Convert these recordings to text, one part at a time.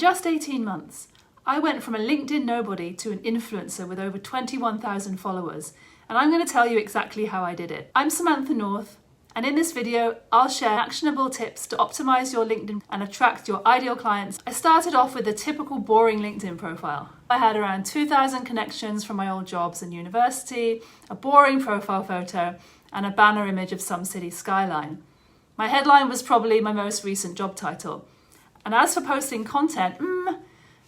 just 18 months, I went from a LinkedIn nobody to an influencer with over 21,000 followers, and I'm going to tell you exactly how I did it. I'm Samantha North, and in this video, I'll share actionable tips to optimize your LinkedIn and attract your ideal clients. I started off with a typical boring LinkedIn profile. I had around 2,000 connections from my old jobs and university, a boring profile photo, and a banner image of some city skyline. My headline was probably my most recent job title. And as for posting content,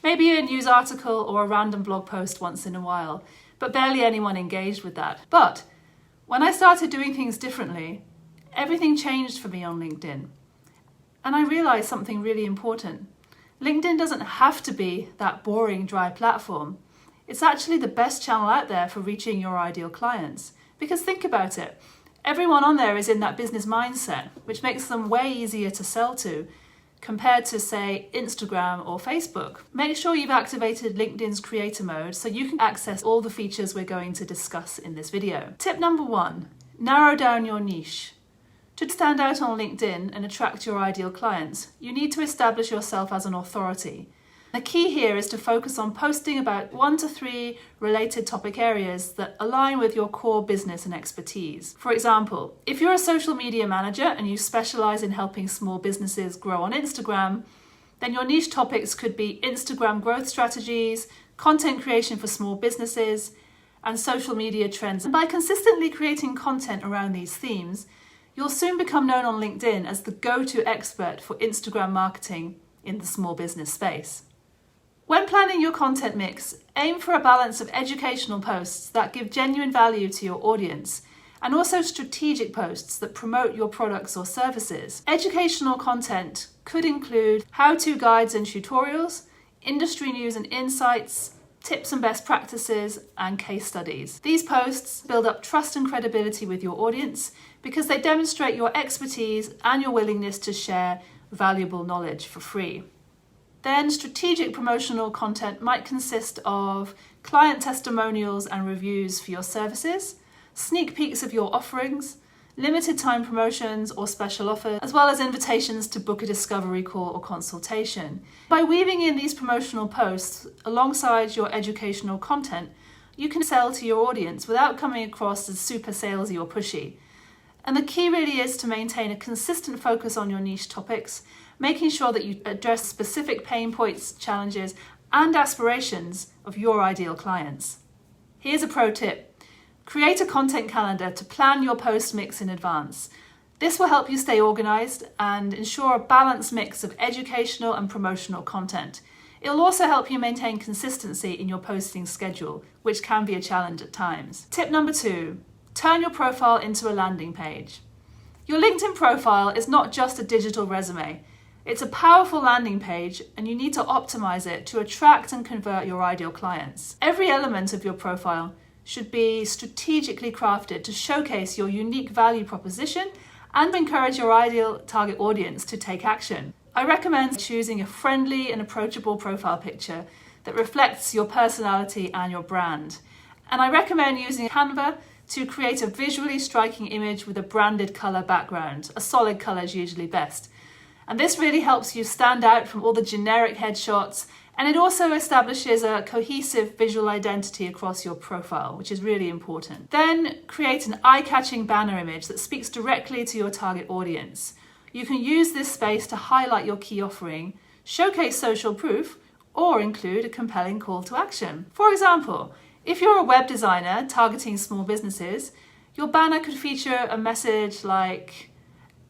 maybe a news article or a random blog post once in a while, but barely anyone engaged with that. But when I started doing things differently, everything changed for me on LinkedIn. And I realized something really important. LinkedIn doesn't have to be that boring, dry platform. It's actually the best channel out there for reaching your ideal clients. Because think about it, everyone on there is in that business mindset, which makes them way easier to sell to compared to, say, Instagram or Facebook. Make sure you've activated LinkedIn's creator mode so you can access all the features we're going to discuss in this video. Tip number 1, narrow down your niche. To stand out on LinkedIn and attract your ideal clients, you need to establish yourself as an authority. The key here is to focus on posting about 1 to 3 related topic areas that align with your core business and expertise. For example, if you're a social media manager and you specialize in helping small businesses grow on Instagram, then your niche topics could be Instagram growth strategies, content creation for small businesses, and social media trends. And by consistently creating content around these themes, you'll soon become known on LinkedIn as the go-to expert for Instagram marketing in the small business space. When planning your content mix, aim for a balance of educational posts that give genuine value to your audience and also strategic posts that promote your products or services. Educational content could include how-to guides and tutorials, industry news and insights, tips and best practices, and case studies. These posts build up trust and credibility with your audience because they demonstrate your expertise and your willingness to share valuable knowledge for free. Then strategic promotional content might consist of client testimonials and reviews for your services, sneak peeks of your offerings, limited time promotions or special offers, as well as invitations to book a discovery call or consultation. By weaving in these promotional posts alongside your educational content, you can sell to your audience without coming across as super salesy or pushy. And the key really is to maintain a consistent focus on your niche topics, making sure that you address specific pain points, challenges, and aspirations of your ideal clients. Here's a pro tip. Create a content calendar to plan your post mix in advance. This will help you stay organized and ensure a balanced mix of educational and promotional content. It will also help you maintain consistency in your posting schedule, which can be a challenge at times. Tip number 2, turn your profile into a landing page. Your LinkedIn profile is not just a digital resume. It's a powerful landing page, and you need to optimize it to attract and convert your ideal clients. Every element of your profile should be strategically crafted to showcase your unique value proposition and encourage your ideal target audience to take action. I recommend choosing a friendly and approachable profile picture that reflects your personality and your brand. And I recommend using Canva to create a visually striking image with a branded color background. A solid color is usually best. And this really helps you stand out from all the generic headshots, and it also establishes a cohesive visual identity across your profile, which is really important. Then create an eye-catching banner image that speaks directly to your target audience. You can use this space to highlight your key offering, showcase social proof, or include a compelling call to action. For example, if you're a web designer targeting small businesses, your banner could feature a message like,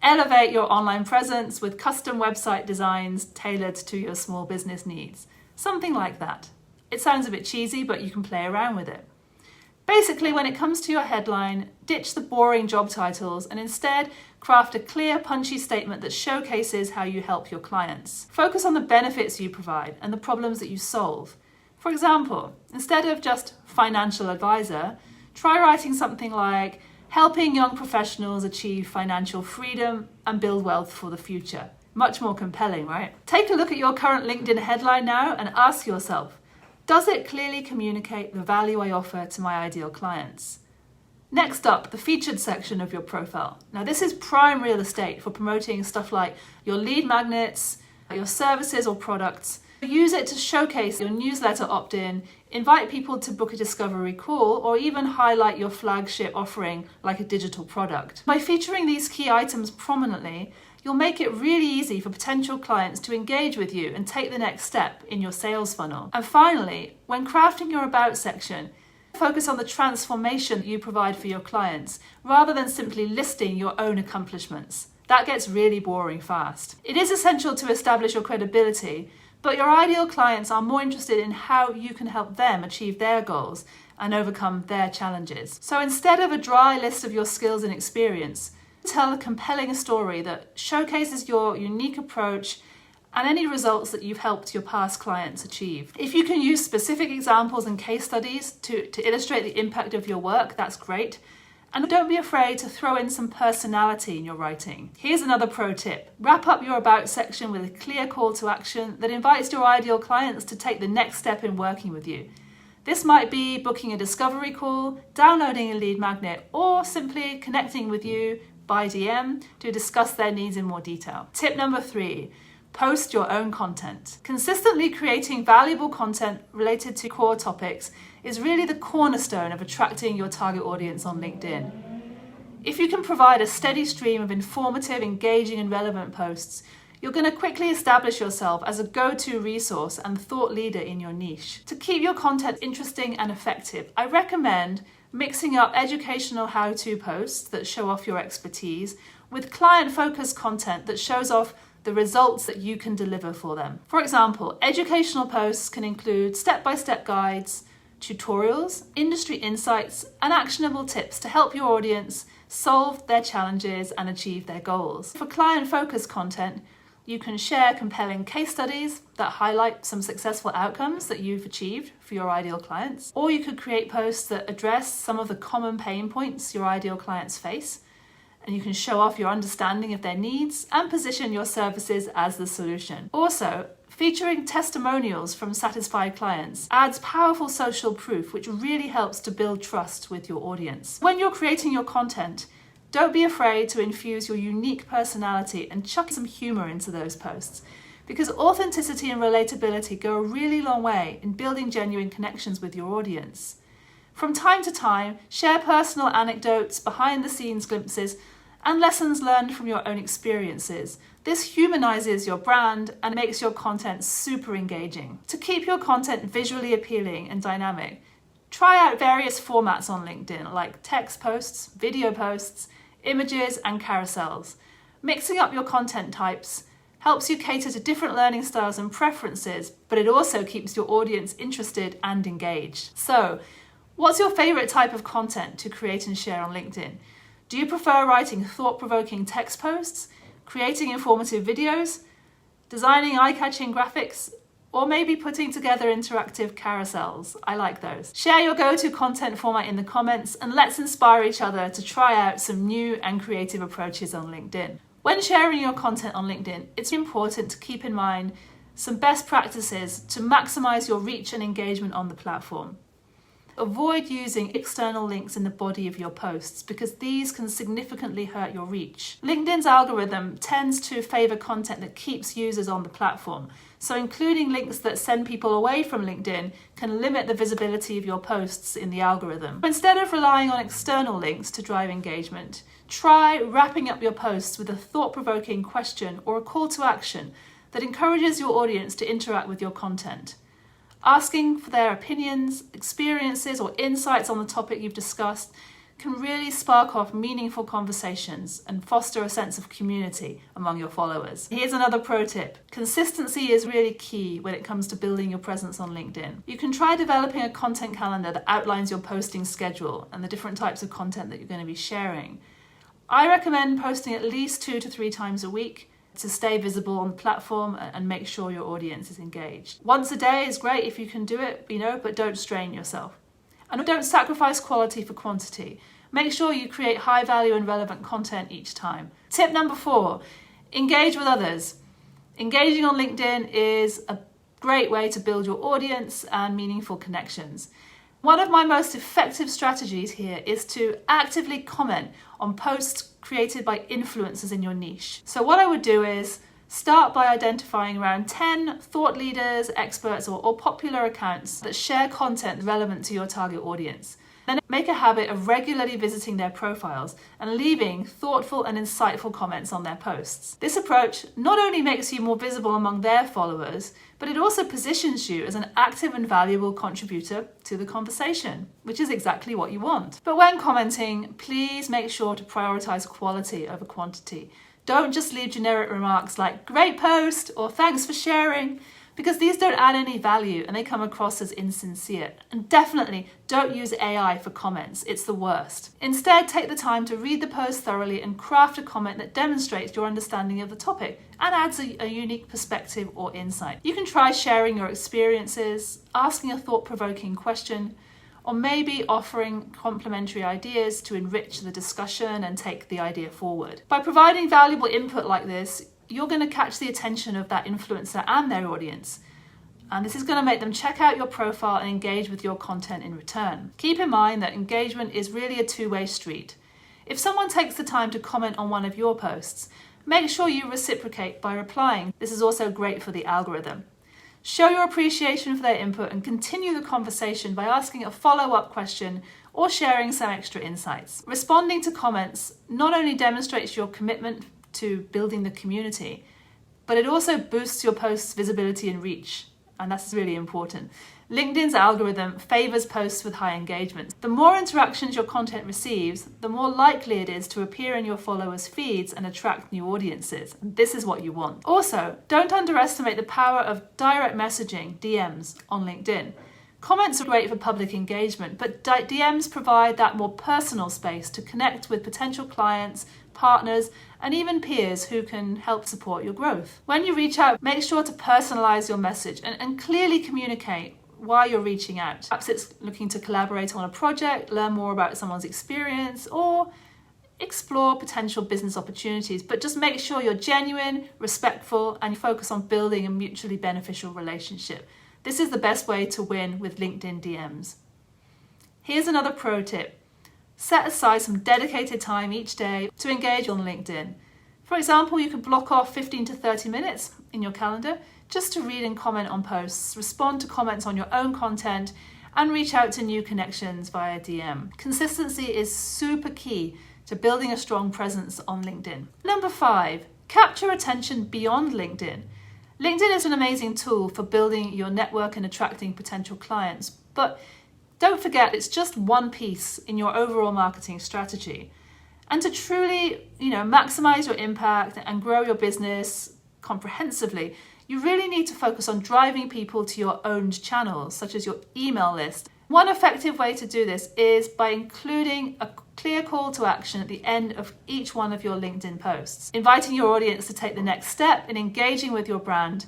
elevate your online presence with custom website designs tailored to your small business needs. Something like that. It sounds a bit cheesy, but you can play around with it. Basically, when it comes to your headline, ditch the boring job titles and instead craft a clear, punchy statement that showcases how you help your clients. Focus on the benefits you provide and the problems that you solve. For example, instead of just financial advisor, try writing something like, helping young professionals achieve financial freedom and build wealth for the future. Much more compelling, right? Take a look at your current LinkedIn headline now and ask yourself, does it clearly communicate the value I offer to my ideal clients? Next up, the featured section of your profile. Now this is prime real estate for promoting stuff like your lead magnets, your services or products, Use it to showcase your newsletter opt-in, invite people to book a discovery call, or even highlight your flagship offering like a digital product. By featuring these key items prominently, you'll make it really easy for potential clients to engage with you and take the next step in your sales funnel. And finally, when crafting your About section, focus on the transformation that you provide for your clients, rather than simply listing your own accomplishments. That gets really boring fast. It is essential to establish your credibility, but your ideal clients are more interested in how you can help them achieve their goals and overcome their challenges. So instead of a dry list of your skills and experience, tell a compelling story that showcases your unique approach and any results that you've helped your past clients achieve. If you can use specific examples and case studies to illustrate the impact of your work, that's great. And don't be afraid to throw in some personality in your writing. Here's another pro tip. Wrap up your About section with a clear call to action that invites your ideal clients to take the next step in working with you. This might be booking a discovery call, downloading a lead magnet, or simply connecting with you by DM to discuss their needs in more detail. Tip number 3. Post your own content. Consistently creating valuable content related to core topics is really the cornerstone of attracting your target audience on LinkedIn. If you can provide a steady stream of informative, engaging, and relevant posts, you're going to quickly establish yourself as a go-to resource and thought leader in your niche. To keep your content interesting and effective, I recommend mixing up educational how-to posts that show off your expertise with client-focused content that shows off the results that you can deliver for them. For example, educational posts can include step-by-step guides, tutorials, industry insights, and actionable tips to help your audience solve their challenges and achieve their goals. For client-focused content, you can share compelling case studies that highlight some successful outcomes that you've achieved for your ideal clients. Or you could create posts that address some of the common pain points your ideal clients face, and you can show off your understanding of their needs and position your services as the solution. Also, featuring testimonials from satisfied clients adds powerful social proof, which really helps to build trust with your audience. When you're creating your content, don't be afraid to infuse your unique personality and chuck some humor into those posts, because authenticity and relatability go a really long way in building genuine connections with your audience. From time to time, share personal anecdotes, behind-the-scenes glimpses, and lessons learned from your own experiences. This humanizes your brand and makes your content super engaging. To keep your content visually appealing and dynamic, try out various formats on LinkedIn like text posts, video posts, images, and carousels. Mixing up your content types helps you cater to different learning styles and preferences, but it also keeps your audience interested and engaged. So, what's your favorite type of content to create and share on LinkedIn? Do you prefer writing thought-provoking text posts, creating informative videos, designing eye-catching graphics, or maybe putting together interactive carousels? I like those. Share your go-to content format in the comments, and let's inspire each other to try out some new and creative approaches on LinkedIn. When sharing your content on LinkedIn, it's important to keep in mind some best practices to maximize your reach and engagement on the platform. Avoid using external links in the body of your posts because these can significantly hurt your reach. LinkedIn's algorithm tends to favor content that keeps users on the platform, so including links that send people away from LinkedIn can limit the visibility of your posts in the algorithm. Instead of relying on external links to drive engagement, try wrapping up your posts with a thought-provoking question or a call to action that encourages your audience to interact with your content. Asking for their opinions, experiences, or insights on the topic you've discussed can really spark off meaningful conversations and foster a sense of community among your followers. Here's another pro tip. Consistency is really key when it comes to building your presence on LinkedIn. You can try developing a content calendar that outlines your posting schedule and the different types of content that you're going to be sharing. I recommend posting at least 2 to 3 times a week to stay visible on the platform and make sure your audience is engaged. Once a day is great if you can do it, but don't strain yourself. And don't sacrifice quality for quantity. Make sure you create high value and relevant content each time. Tip number 4, engage with others. Engaging on LinkedIn is a great way to build your audience and meaningful connections. One of my most effective strategies here is to actively comment on posts created by influencers in your niche. So what I would do is Start by identifying around 10 thought leaders, experts, or popular accounts that share content relevant to your target audience. Then make a habit of regularly visiting their profiles and leaving thoughtful and insightful comments on their posts. This approach not only makes you more visible among their followers, but it also positions you as an active and valuable contributor to the conversation, which is exactly what you want. But when commenting, please make sure to prioritize quality over quantity. Don't just leave generic remarks like "great post" or "thanks for sharing," because these don't add any value and they come across as insincere. And definitely don't use AI for comments, it's the worst. Instead, take the time to read the post thoroughly and craft a comment that demonstrates your understanding of the topic and adds a unique perspective or insight. You can try sharing your experiences, asking a thought-provoking question, or maybe offering complementary ideas to enrich the discussion and take the idea forward. By providing valuable input like this, you're going to catch the attention of that influencer and their audience. And this is going to make them check out your profile and engage with your content in return. Keep in mind that engagement is really a two-way street. If someone takes the time to comment on one of your posts, make sure you reciprocate by replying. This is also great for the algorithm. Show your appreciation for their input and continue the conversation by asking a follow-up question or sharing some extra insights. Responding to comments not only demonstrates your commitment to building the community, but it also boosts your post's visibility and reach, and that's really important. LinkedIn's algorithm favors posts with high engagement. The more interactions your content receives, the more likely it is to appear in your followers' feeds and attract new audiences. And this is what you want. Also, don't underestimate the power of direct messaging, DMs, on LinkedIn. Comments are great for public engagement, but DMs provide that more personal space to connect with potential clients, partners, and even peers who can help support your growth. When you reach out, make sure to personalize your message and clearly communicate why you're reaching out. Perhaps it's looking to collaborate on a project, learn more about someone's experience, or explore potential business opportunities. But just make sure you're genuine, respectful, and you focus on building a mutually beneficial relationship. This is the best way to win with LinkedIn DMs. Here's another pro tip. Set aside some dedicated time each day to engage on LinkedIn. For example, you could block off 15 to 30 minutes in your calendar just to read and comment on posts, respond to comments on your own content, and reach out to new connections via DM. Consistency is super key to building a strong presence on LinkedIn. Number 5, capture attention beyond LinkedIn. LinkedIn is an amazing tool for building your network and attracting potential clients, but don't forget it's just one piece in your overall marketing strategy. And to truly, maximize your impact and grow your business comprehensively, you really need to focus on driving people to your owned channels, such as your email list. One effective way to do this is by including a clear call to action at the end of each one of your LinkedIn posts, inviting your audience to take the next step in engaging with your brand,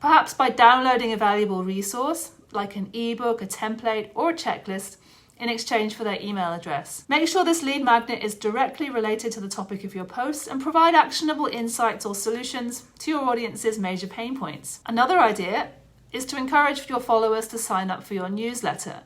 perhaps by downloading a valuable resource like an ebook, a template, or a checklist in exchange for their email address. Make sure this lead magnet is directly related to the topic of your post and provide actionable insights or solutions to your audience's major pain points. Another idea is to encourage your followers to sign up for your newsletter,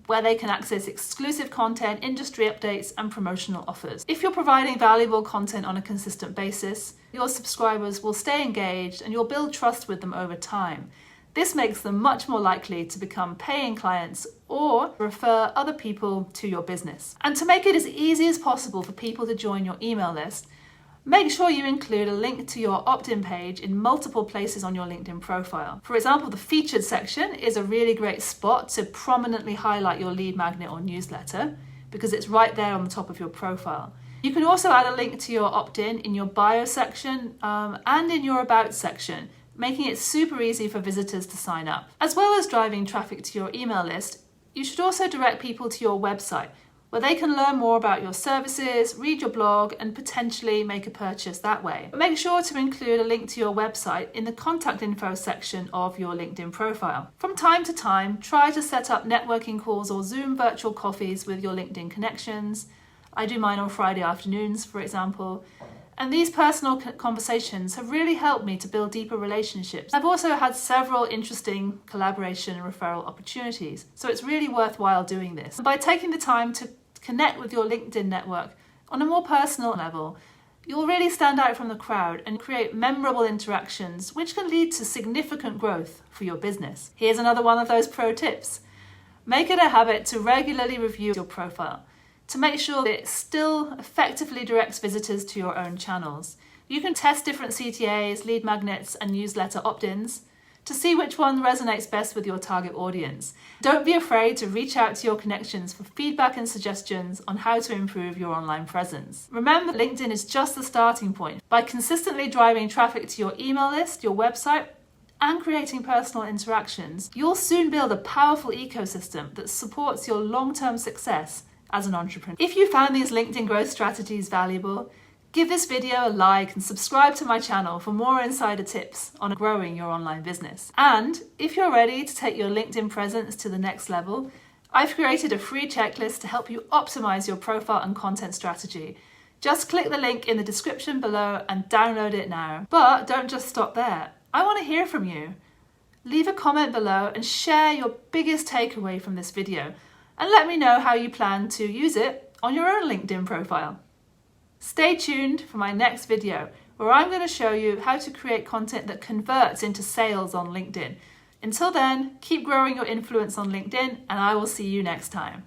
where they can access exclusive content, industry updates, and promotional offers. If you're providing valuable content on a consistent basis, your subscribers will stay engaged and you'll build trust with them over time. This makes them much more likely to become paying clients or refer other people to your business. And to make it as easy as possible for people to join your email list, make sure you include a link to your opt-in page in multiple places on your LinkedIn profile. For example, the featured section is a really great spot to prominently highlight your lead magnet or newsletter because it's right there on the top of your profile. You can also add a link to your opt-in in your bio section and in your about section, making it super easy for visitors to sign up. As well as driving traffic to your email list, you should also direct people to your website, where they can learn more about your services, read your blog, and potentially make a purchase that way. But make sure to include a link to your website in the contact info section of your LinkedIn profile. From time to time, try to set up networking calls or Zoom virtual coffees with your LinkedIn connections. I do mine on Friday afternoons, for example. And these personal conversations have really helped me to build deeper relationships. I've also had several interesting collaboration and referral opportunities, so it's really worthwhile doing this. And by taking the time to connect with your LinkedIn network on a more personal level, You'll really stand out from the crowd and create memorable interactions, which can lead to significant growth for your business. Here's another one of those pro tips. Make it a habit to regularly review your profile to make sure that it still effectively directs visitors to your own channels. You can test different CTAs, lead magnets, and newsletter opt-ins to see which one resonates best with your target audience. Don't be afraid to reach out to your connections for feedback and suggestions on how to improve your online presence. Remember, LinkedIn is just the starting point. By consistently driving traffic to your email list, your website, and creating personal interactions, you'll soon build a powerful ecosystem that supports your long-term success as an entrepreneur. If you found these LinkedIn growth strategies valuable, give this video a like and subscribe to my channel for more insider tips on growing your online business. And if you're ready to take your LinkedIn presence to the next level, I've created a free checklist to help you optimize your profile and content strategy. Just click the link in the description below and download it now. But don't just stop there. I want to hear from you. Leave a comment below and share your biggest takeaway from this video, and let me know how you plan to use it on your own LinkedIn profile. Stay tuned for my next video, where I'm going to show you how to create content that converts into sales on LinkedIn. Until then, keep growing your influence on LinkedIn, and I will see you next time.